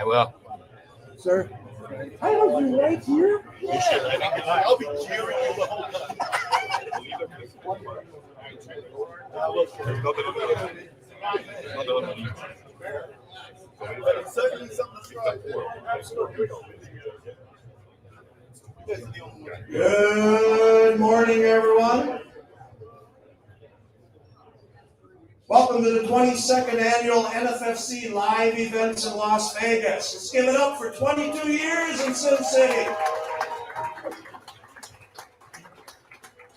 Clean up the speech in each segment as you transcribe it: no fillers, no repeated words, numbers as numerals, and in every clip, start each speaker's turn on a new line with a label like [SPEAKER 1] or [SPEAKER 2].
[SPEAKER 1] I will.
[SPEAKER 2] Sir, I have you right here.
[SPEAKER 3] I'll be cheering you the whole time.
[SPEAKER 2] Good morning, everyone. Welcome to the 22nd annual NFFC live events in Las Vegas. Let's give it up for 22 years in Sin City.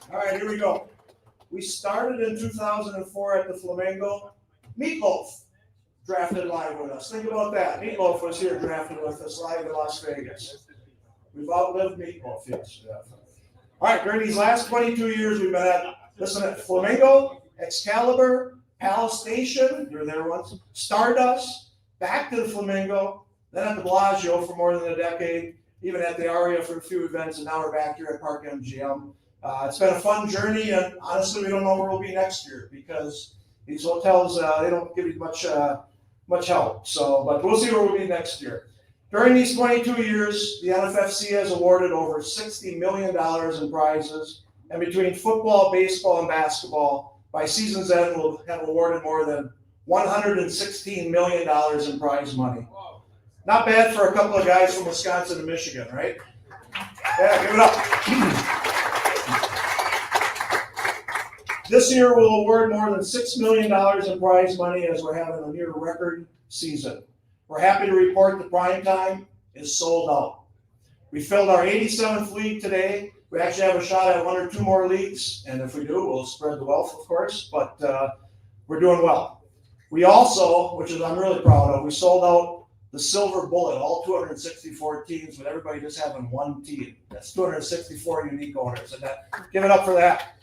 [SPEAKER 2] All right, here we go. We started in 2004 at the Flamingo. Meatloaf drafted live with us. Think about that. Meatloaf was here drafted with us live in Las Vegas. We've outlived Meatloaf, yes. All right, during these last 22 years, we've been at Flamingo, Excalibur, Palace Station, you were there once, Stardust, back to the Flamingo, then at the Bellagio for more than a decade, even at the Aria for a few events, and now we're back here at Park MGM. It's been a fun journey, and honestly, we don't know where we'll be next year because these hotels, they don't give you much help. So, but we'll see where we'll be next year. During these 22 years, the NFFC has awarded over $60 million in prizes, and between football, baseball, and basketball, by season's end, we'll have awarded more than $116 million in prize money. Not bad for a couple of guys from Wisconsin and Michigan, right? Yeah, give it up. This year, we'll award more than $6 million in prize money as we're having a near record season. We're happy to report the prime time is sold out. We filled our 87th league today. We actually have a shot at one or two more leagues, and if we do, we'll spread the wealth, of course, but we're doing well. We also, which is I'm really proud of, we sold out the Silver Bullet, all 264 teams, with everybody just having one team. That's 264 unique owners, and give it up for that.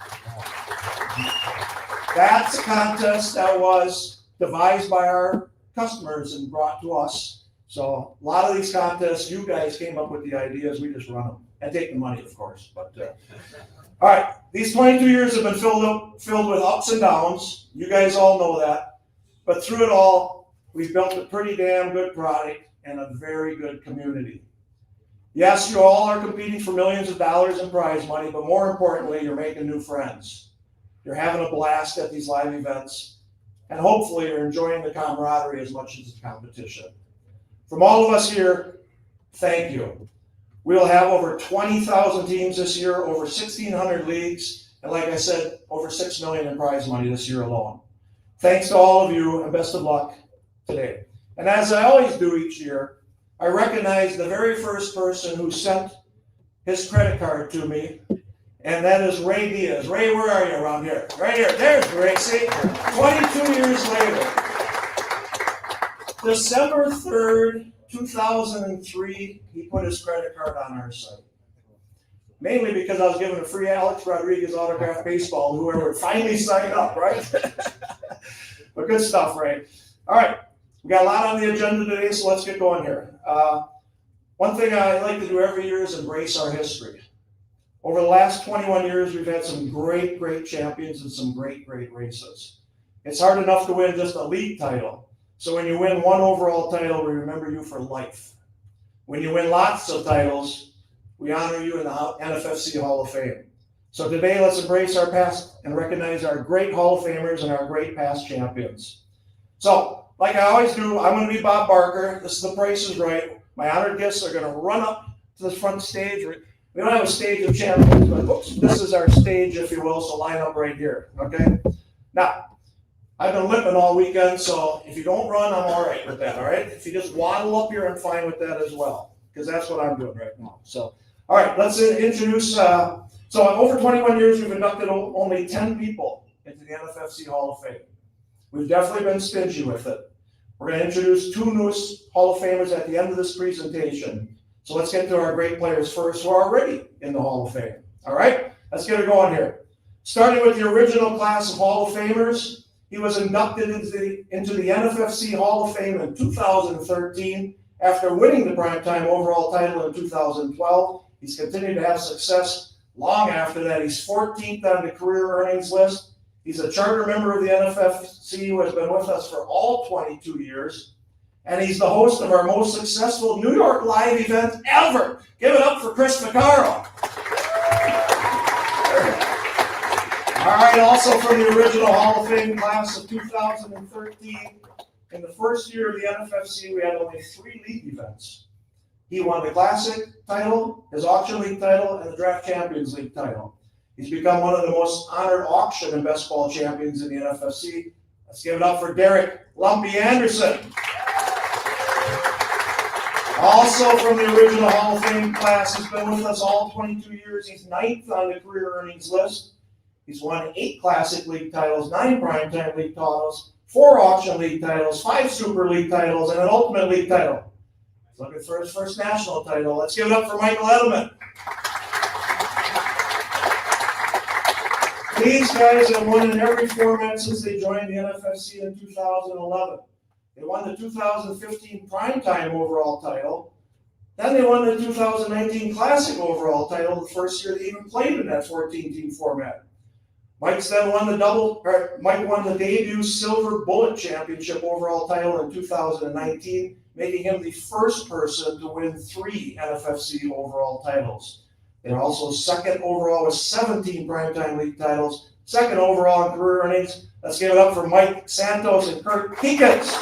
[SPEAKER 2] That's a contest that was devised by our customers and brought to us. So a lot of these contests, you guys came up with the ideas, we just run them. And take the money, of course. But all right, these 22 years have been filled with ups and downs. You guys all know that. But through it all, we've built a pretty damn good product and a very good community. Yes, you all are competing for millions of dollars in prize money, but more importantly, you're making new friends. You're having a blast at these live events, and hopefully you're enjoying the camaraderie as much as the competition. From all of us here, thank you. We'll have over 20,000 teams this year, over 1,600 leagues, and like I said, over $6 million in prize money this year alone. Thanks to all of you, and best of luck today. And as I always do each year, I recognize the very first person who sent his credit card to me, and that is Ray Diaz. Ray, where are you around here? Right here. There's Ray. See, 22 years later. December 3rd, 2003, he put his credit card on our site. Mainly because I was giving a free Alex Rodriguez autographed baseball, whoever finally signed up, right? But good stuff, Ray. All right, we got a lot on the agenda today, so let's get going here. One thing I like to do every year is embrace our history. Over the last 21 years, we've had some great, great champions and some great, great races. It's hard enough to win just a league title. So when you win one overall title, we remember you for life. When you win lots of titles, we honor you in the NFFC Hall of Fame. So today, let's embrace our past and recognize our great Hall of Famers and our great past champions. So, like I always do, I'm going to be Bob Barker. This is The Price is Right. My honored guests are going to run up to the front stage. We don't have a stage of champions, but this is our stage, if you will, so line up right here, okay? Now, I've been limping all weekend, so if you don't run, I'm all right with that, all right? If you just waddle up here, I'm fine with that as well, because that's what I'm doing right now. So, all right, let's introduce, so over 21 years, we've inducted only 10 people into the NFFC Hall of Fame. We've definitely been stingy with it. We're going to introduce two newest Hall of Famers at the end of this presentation. So let's get to our great players first who are already in the Hall of Fame. All right, let's get it going here. Starting with the original class of Hall of Famers, he was inducted into the NFFC Hall of Fame in 2013 after winning the primetime overall title in 2012. He's continued to have success long after that. He's 14th on the career earnings list. He's a charter member of the NFFC who has been with us for all 22 years. and he's the host of our most successful New York Live event ever. Give it up for Chris Vaccaro. All right, also from the original Hall of Fame class of 2013, in the first year of the NFFC, we had only 3 league events. He won the Classic title, his Auction League title, and the Draft Champions League title. He's become one of the most honored auction and best ball champions in the NFFC. Let's give it up for Derek Lumpy Anderson. Also from the original Hall of Fame class, he's been with us all 22 years. He's 9th on the career earnings list. He's won 8 Classic League titles, 9 Primetime League titles, 4 Auction League titles, 5 Super League titles, and an Ultimate League title. He's looking for his first national title. Let's give it up for Michael Edelman. These guys have won in every format since they joined the NFFC in 2011. They won the 2015 Primetime overall title. Then they won the 2019 Classic overall title the first year they even played in that 14-team format. Mike won the debut Silver Bullet Championship overall title in 2019, making him the first person to win 3 NFFC overall titles. They're also second overall with 17 Primetime League titles, second overall in career earnings. Let's give it up for Mike Santos and Kurt Keekins.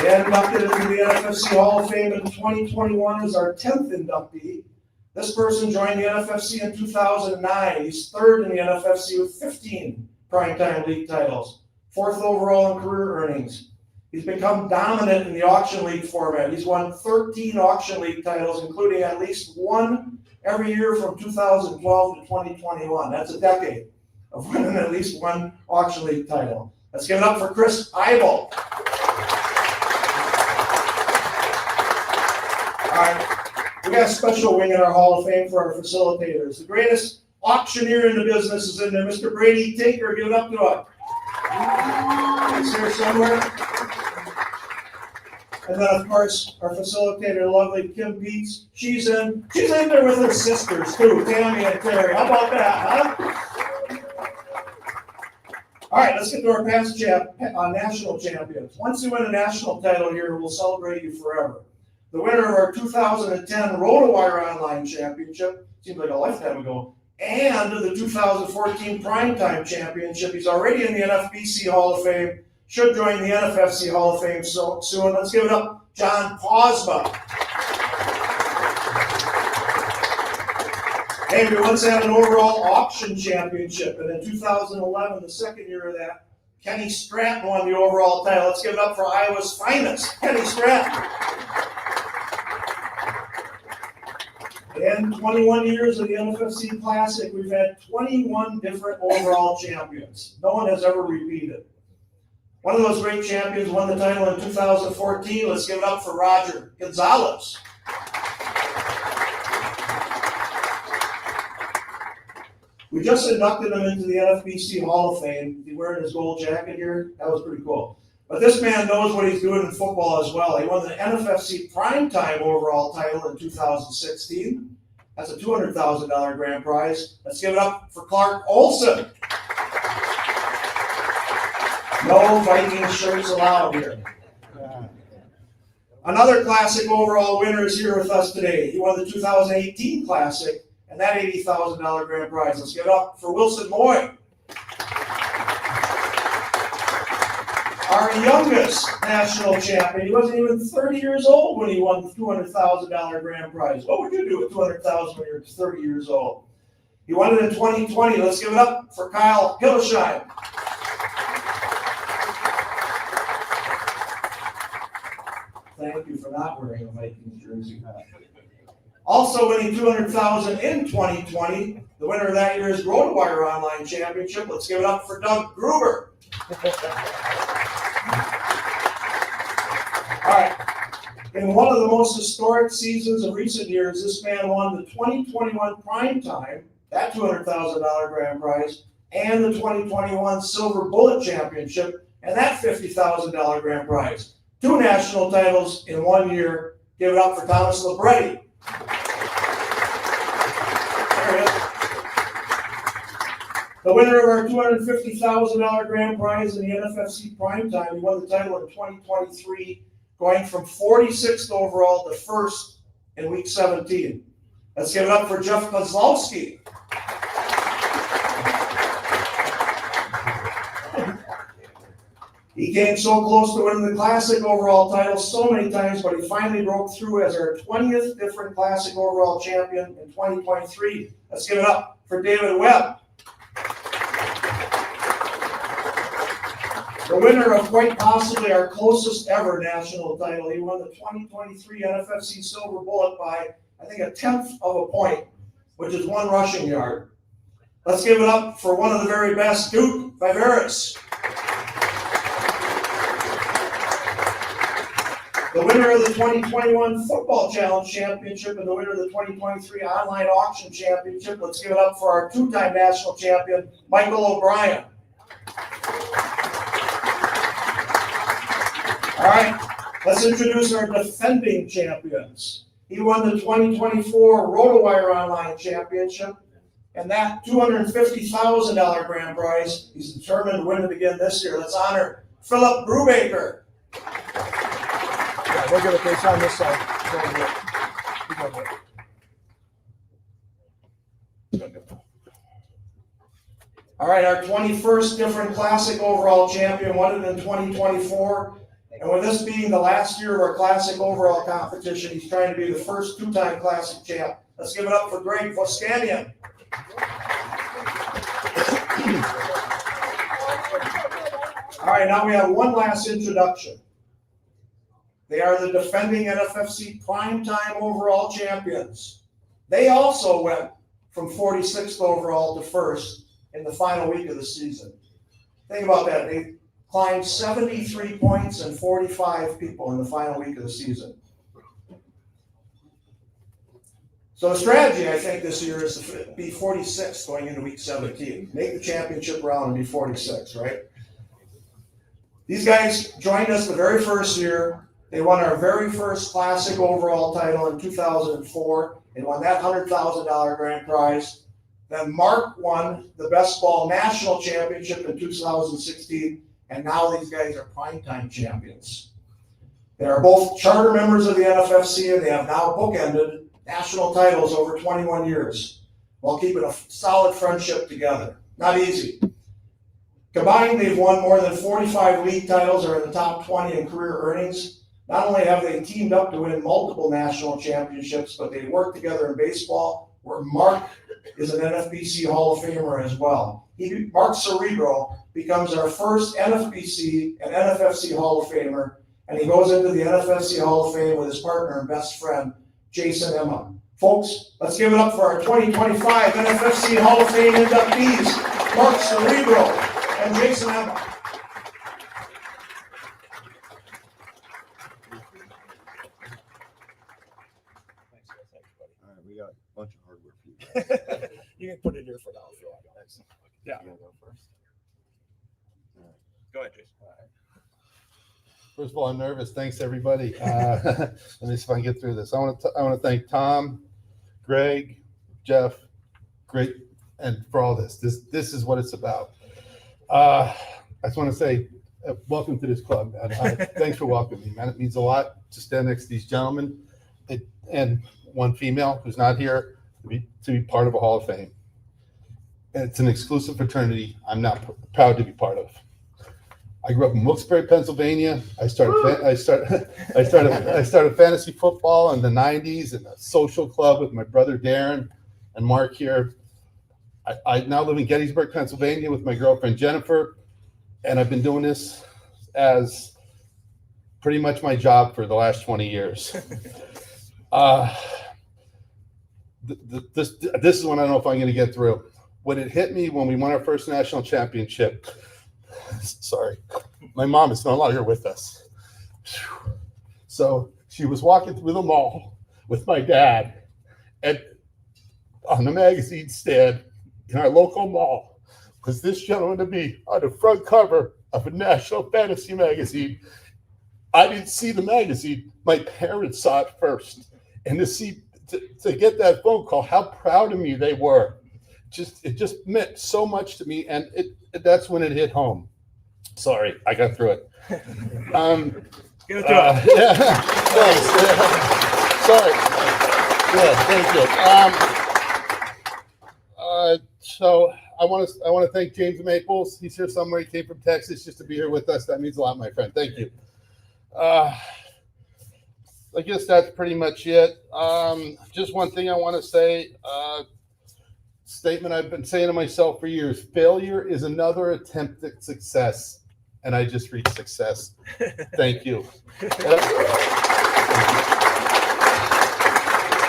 [SPEAKER 2] They inducted into the NFFC Hall of Fame in 2021 as our 10th inductee. This person joined the NFFC in 2009. He's 3rd in the NFFC with 15 Primetime League titles, 4th overall in career earnings. He's become dominant in the Auction League format. He's won 13 Auction League titles, including at least 1 every year from 2012 to 2021. That's a decade of winning at least 1 Auction League title. Let's give it up for Chris Eibel. All right, we got a special wing in our Hall of Fame for our facilitators. The greatest auctioneer in the business is in there, Mr. Brady Tinker. Give it up to him. He's here somewhere. And then, of course, our facilitator, lovely Kim Beats. She's in there with her sisters, too, Tammy and Terry. How about that, huh? All right, let's get to our past national champions. Once you win a national title here, we'll celebrate you forever. The winner of our 2010 RotoWire Online Championship, seems like a lifetime ago, and the 2014 Primetime Championship. He's already in the NFBC Hall of Fame. Should join the NFFC Hall of Fame soon. Let's give it up, John Posma. Hey, we once had an overall auction championship, and in 2011, the second year of that, Kenny Stratton won the overall title. Let's give it up for Iowa's finest, Kenny Stratton. In 21 years of the NFFC Classic, we've had 21 different overall champions. No one has ever repeated. One of those great champions won the title in 2014. Let's give it up for Roger Gonzalez. We just inducted him into the NFBC Hall of Fame. He's wearing his gold jacket here. That was pretty cool. But this man knows what he's doing in football as well. He won the NFFC Primetime overall title in 2016. That's a $200,000 grand prize. Let's give it up for Clark Olson. No Viking shirts allowed here. Another Classic overall winner is here with us today. He won the 2018 Classic and that $80,000 grand prize. Let's give it up for Wilson Moy. Our youngest national champion. He wasn't even 30 years old when he won the $200,000 grand prize. What would you do with $200,000 when you're 30 years old? He won it in 2020. Let's give it up for Kyle Hillesheim. Thank you for not wearing a Vikings jersey. Also winning $200,000 in 2020. The winner of that year's RotoWire Online Championship. Let's give it up for Doug Gruber. All right. In one of the most historic seasons of recent years, this man won the 2021 Primetime, that $200,000 grand prize, and the 2021 Silver Bullet Championship, and that $50,000 grand prize. 2 national titles in 1 year. Give it up for Thomas Libretti. There he is. The winner of our $250,000 grand prize in the NFFC Primetime, he won the title in 2023, going from 46th overall to 1st in week 17. Let's give it up for Jeff Kozlowski. He came so close to winning the Classic overall title so many times, but he finally broke through as our 20th different Classic overall champion in 2023. Let's give it up for David Webb. The winner of quite possibly our closest ever national title. He won the 2023 NFFC Silver Bullet by, I think, 1/10 of a point, which is 1 rushing yard. Let's give it up for one of the very best, Duke Viveris. The winner of the 2021 Football Challenge Championship and the winner of the 2023 Online Auction Championship. Let's give it up for our 2-time national champion, Michael O'Brien. All right, let's introduce our defending champions. He won the 2024 RotoWire Online Championship, and that $250,000 grand prize, he's determined to win it again this year. Let's honor Philip Brubaker. Yeah, we'll get a case on this side. All right, our 21st different Classic overall champion won it in 2024. And with this being the last year of our Classic overall competition, he's trying to be the first 2-time Classic champ. Let's give it up for Greg Voskanian. All right, now we have one last introduction. They are the defending NFFC Primetime overall champions. They also went from 46th overall to 1st in the final week of the season. Think about that. They climbed 73 points and 45 people in the final week of the season. So the strategy, I think, this year is to be 46 going into week 17. Make the championship round and be 46, right? These guys joined us the very first year. They won our very first Classic overall title in 2004. They won that $100,000 grand prize. Then Mark won the Best Ball National Championship in 2016. And now these guys are primetime champions. They are both charter members of the NFFC, and they have now bookended national titles over 21 years while keeping a solid friendship together. Not easy. Combined, they've won more than 45 league titles, are in the top 20 in career earnings. Not only have they teamed up to win multiple national championships, but they work together in baseball, where Mark is an NFBC Hall of Famer as well. Mark Cerebro becomes our first NFBC and NFFC Hall of Famer, and he goes into the NFFC Hall of Fame with his partner and best friend, Jason Emma. Folks, let's give it up for our 2025 NFFC Hall of Fame inductees, Mark Cerebro and Jason Emma.
[SPEAKER 3] All right, we got a bunch of hardware for you.
[SPEAKER 2] You can put it here for now if you want. Yeah.
[SPEAKER 3] You go first.
[SPEAKER 2] Go ahead, Jason.
[SPEAKER 1] First of all, I'm nervous. Thanks, everybody. Let me see if I can get through this. I want to thank Tom, Greg, Jeff, great, and for all this. This is what it's about. I just want to say, welcome to this club, man. Thanks for welcoming me, man. It means a lot to stand next to these gentlemen, and one female who's not here to be part of a Hall of Fame. And it's an exclusive fraternity I'm not proud to be part of. I grew up in Wilkes-Barre, Pennsylvania. I started fantasy football in the 90s in a social club with my brother Darren and Mark here. I now live in Gettysburg, Pennsylvania with my girlfriend Jennifer, and I've been doing this as pretty much my job for the last 20 years. This is one I don't know if I'm going to get through. When it hit me when we won our first national championship, sorry, my mom is no longer with us. So she was walking through the mall with my dad, and on the magazine stand in our local mall was this gentleman to be on the front cover of a national fantasy magazine. I didn't see the magazine. My parents saw it first. And to get that phone call, how proud of me they were it just meant so much to me, and that's when it hit home. Sorry, I got through it.
[SPEAKER 2] Give it to him.
[SPEAKER 1] Yeah, thanks. Sorry. Yeah, thank you. So I want to thank James Maples. He's here somewhere. He came from Texas just to be here with us. That means a lot, my friend. Thank you. I guess that's pretty much it. Just one thing I want to say. Statement I've been saying to myself for years: failure is another attempt at success. And I just reached success. Thank you. And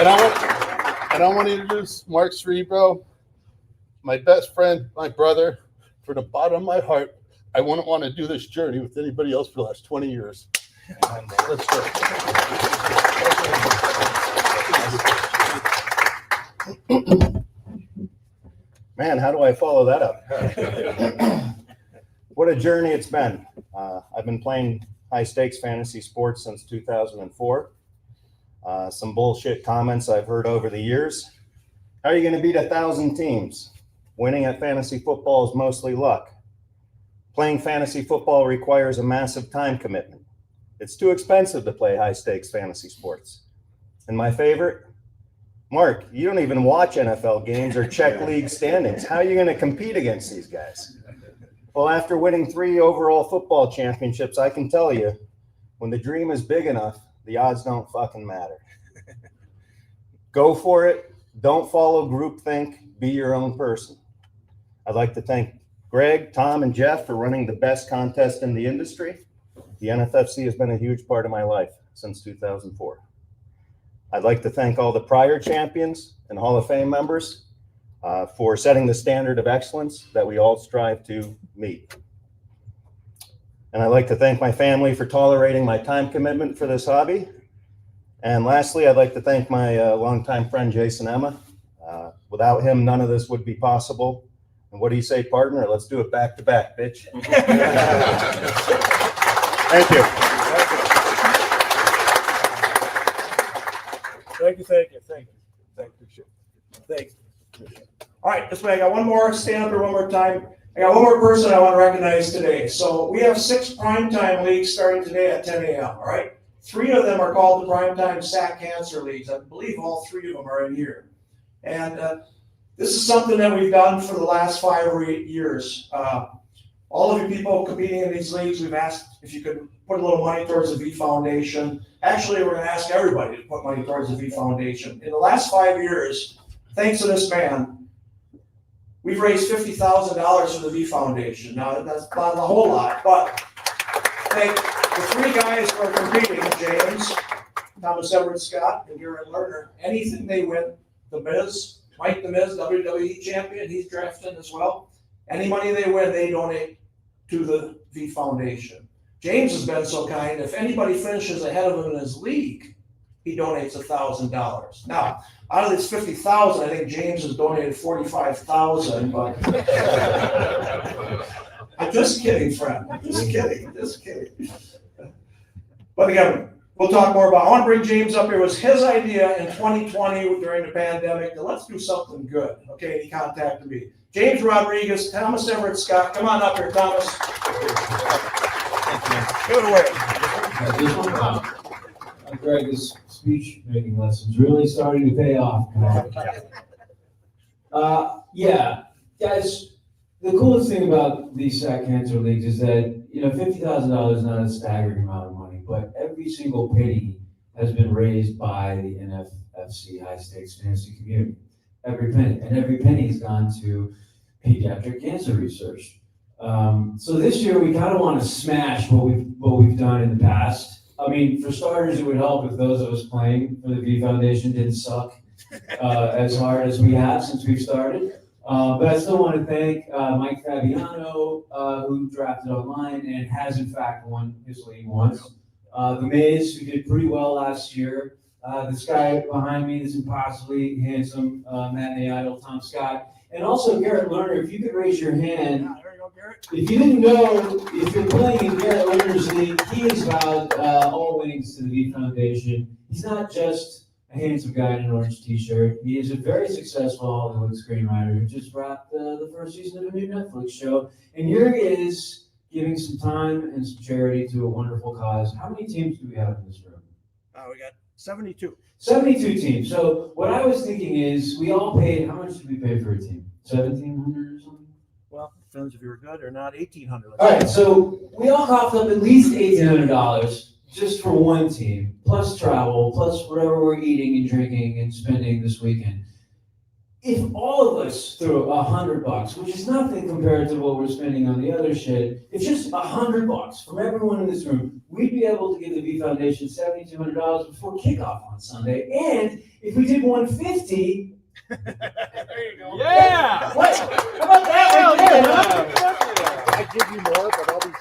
[SPEAKER 1] I want to introduce Mark Cerebro, my best friend, my brother. From the bottom of my heart, I wouldn't want to do this journey with anybody else for the last 20 years. Let's go.
[SPEAKER 4] Man, how do I follow that up? What a journey it's been. I've been playing high stakes fantasy sports since 2004. Some bullshit comments I've heard over the years. How are you going to beat 1,000 teams? Winning at fantasy football is mostly luck. Playing fantasy football requires a massive time commitment. It's too expensive to play high stakes fantasy sports. And my favorite, Mark, you don't even watch NFL games or check league standings. How are you going to compete against these guys? Well, after winning 3 overall football championships, I can tell you, when the dream is big enough, the odds don't fucking matter. Go for it. Don't follow groupthink. Be your own person. I'd like to thank Greg, Tom, and Jeff for running the best contest in the industry. The NFFC has been a huge part of my life since 2004. I'd like to thank all the prior champions and Hall of Fame members for setting the standard of excellence that we all strive to meet. And I'd like to thank my family for tolerating my time commitment for this hobby. And lastly, I'd like to thank my longtime friend, Jason Emma. Without him, none of this would be possible. And what do you say, partner? Let's do it back to back, bitch. Thank you.
[SPEAKER 2] Thank you. All right, this way I got one more. Stand up here one more time. I got one more person I want to recognize today. So we have 6 primetime leagues starting today at 10 a.m. All right, 3 of them are called the primetime sack cancer leagues. I believe all 3 of them are in here. And this is something that we've done for the last 5 or 8 years. All of you people competing in these leagues, we've asked if you could put a little money towards the V Foundation. Actually, we're going to ask everybody to put money towards the V Foundation. In the last 5 years, thanks to this man, we've raised $50,000 for the V Foundation. Now, that's not a whole lot, but thank the 3 guys who are competing, James, Thomas Everett Scott, and Garrett Lerner. Anything they win, The Miz, Mike The Miz, WWE champion, he's drafted as well. Any money they win, they donate to the V Foundation. James has been so kind, if anybody finishes ahead of him in his league, he donates $1,000. Now, out of this $50,000, I think James has donated $45,000, but I'm just kidding, friend. I'm just kidding. But again, we'll talk more about it. I want to bring James up here. It was his idea in 2020 during the pandemic that let's do something good. Okay, and he contacted me. James Rodriguez, Thomas Everett Scott. Come on up here, Thomas. Give it away.
[SPEAKER 5] Greg's speech-making lessons really starting to pay off. Yeah, guys, the coolest thing about these sack cancer leagues is that, $50,000 is not a staggering amount of money, but every single penny has been raised by the NFFC high stakes fantasy community. Every penny, and every penny has gone to pediatric cancer research. So this year we kind of want to smash what we've done in the past. I mean, for starters, it would help if those of us playing for the V Foundation didn't suck as hard as we have since we've started. But I still want to thank Mike Fabiano, who drafted online and has in fact won his league once. The Mays, who did pretty well last year. This guy behind me, this impossibly handsome matinee idol, Tom Scott. And also Garrett Lerner, if you could raise your hand. If you didn't know, if you're playing in Garrett Lerner's league, he has vowed all winnings to the V Foundation. He's not just a handsome guy in an orange t-shirt. He is a very successful Hollywood screenwriter who just wrapped the first season of a new Netflix show. And here he is giving some time and some charity to a wonderful cause. How many teams do we have in this room?
[SPEAKER 2] We got 72.
[SPEAKER 5] 72 teams. So what I was thinking is we all paid, how much did we pay for a team? 1,700 or something?
[SPEAKER 2] Well, depends if you're good or not. 1,800.
[SPEAKER 5] All right, so we all coughed up at least $1,800 just for one team, plus travel, plus whatever we're eating and drinking and spending this weekend. If all of us threw $100, which is nothing compared to what we're spending on the other shit, if just $100 from everyone in this room, we'd be able to give the V Foundation $7,200 before kickoff on Sunday. And if we did 150,
[SPEAKER 2] There you go.
[SPEAKER 6] Yeah!
[SPEAKER 5] what? How about that right there, huh?
[SPEAKER 6] I give you more, but all these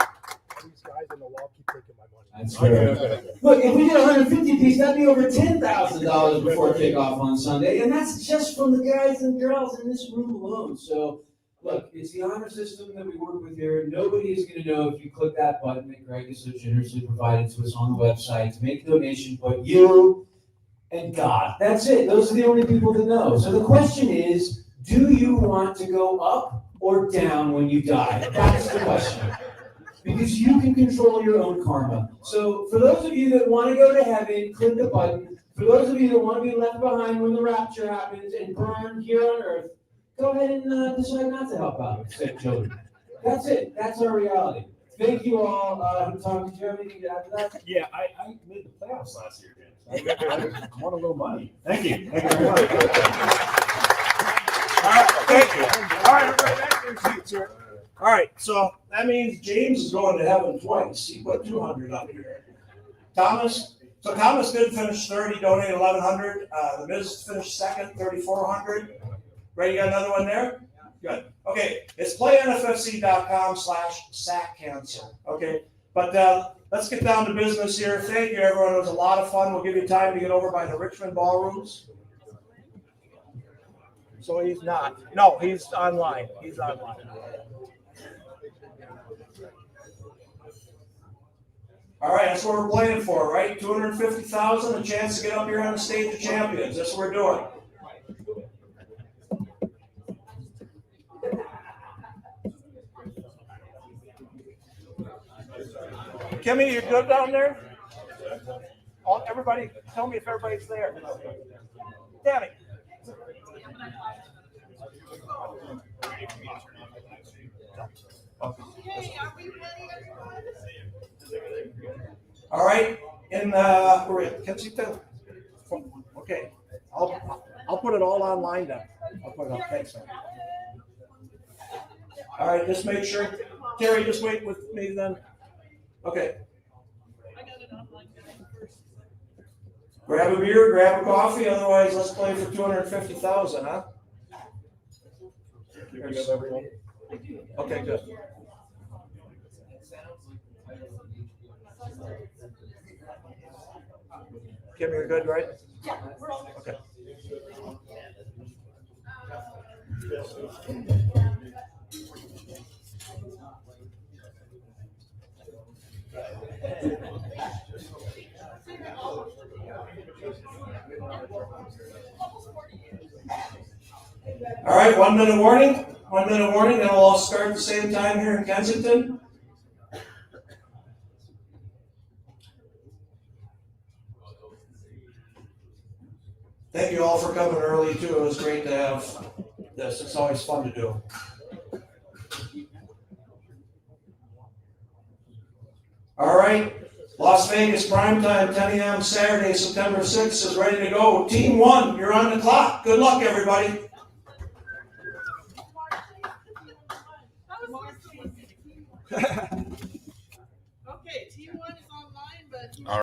[SPEAKER 6] guys on the wall keep taking my money.
[SPEAKER 5] That's fair. Look, if we did 150 piece, that'd be over $10,000 before kickoff on Sunday, and that's just from the guys and girls in this room alone. So, look, it's the honor system that we work with here. Nobody is going to know if you click that button that Greg has so generously provided to us on the website to make a donation, but you and God. That's it. Those are the only people that know. So the question is, do you want to go up or down when you die? That's the question. Because you can control your own karma. So for those of you that want to go to heaven, click the button. For those of you that want to be left behind when the rapture happens and burn here on earth, go ahead and decide not to help out sick children. That's it. That's our reality. Thank you all. Tom, did you have anything to add to that?
[SPEAKER 6] Yeah, I made the playoffs last year, James. I won a little money.
[SPEAKER 2] Thank you. Thank you very much. Thank you. All right, everybody, back to your seats here. All right, so that means James is going to heaven twice. He put 200 up here. Thomas did finish 30, donated 1,100. The Miz finished second, 3,400. Ray, you got another one there? Good. Okay, it's playnffc.com/sack cancer. Okay, but let's get down to business here. Thank you, everyone. It was a lot of fun. We'll give you time to get over by the Richmond ballrooms. So he's not. No, he's online. He's online. All right, that's what we're playing for, right? 250,000, a chance to get up here on the stage of champions. That's what we're doing. Kimmy, you good down there? Everybody, tell me if everybody's there. Danny. All right, we're at Kensington. Okay, I'll put it all online then. I'll put it up. Thanks, man. All right, just make sure. Terry, just wait with me then. Okay. Grab a beer, grab a coffee. Otherwise, let's play for 250,000, huh? Okay, good. Kim, you're good, right?
[SPEAKER 7] Yeah, we're all
[SPEAKER 2] Okay. All right, 1 minute warning. 1 minute warning, then we'll all start at the same time here in Kensington. Thank you all for coming early too. It was great to have this. It's always fun to do. All right, Las Vegas primetime, 10 a.m. Saturday, September 6th is ready to go. Team 1, you're on the clock. Good luck, everybody.